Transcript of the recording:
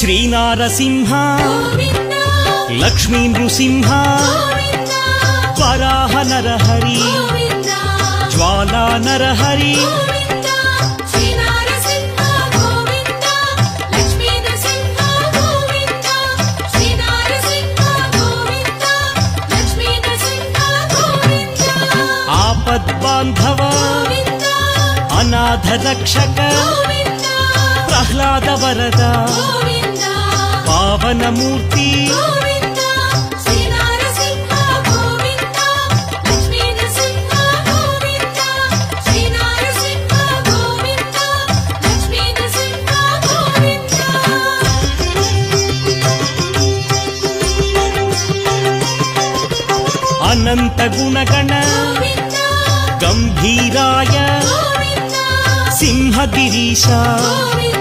శ్రీనారసింహ గోవింద లక్ష్మీ నృసింహ గోవింద వరాహ నరహరి గోవింద జ్వాలా నరహరి గోవింద శ్రీ నరసింహ గోవింద లక్ష్మీ నరసింహ గోవింద శ్రీ నరసింహ గోవింద లక్ష్మీ నరసింహ గోవింద ఆపద్బాంధవ గోవింద అనాథ రక్షక గోవింద ప్రహ్లాద వరద గోవింద పావనమూర్తి గోవింద శ్రీ నరసింహ గోవింద లక్ష్మీ నరసింహ గోవింద శ్రీ నరసింహ గోవింద లక్ష్మీ నరసింహ గోవింద అనంత గుణగణ గోవింద గంభీరాయ గోవింద సింహగిరీశ గోవింద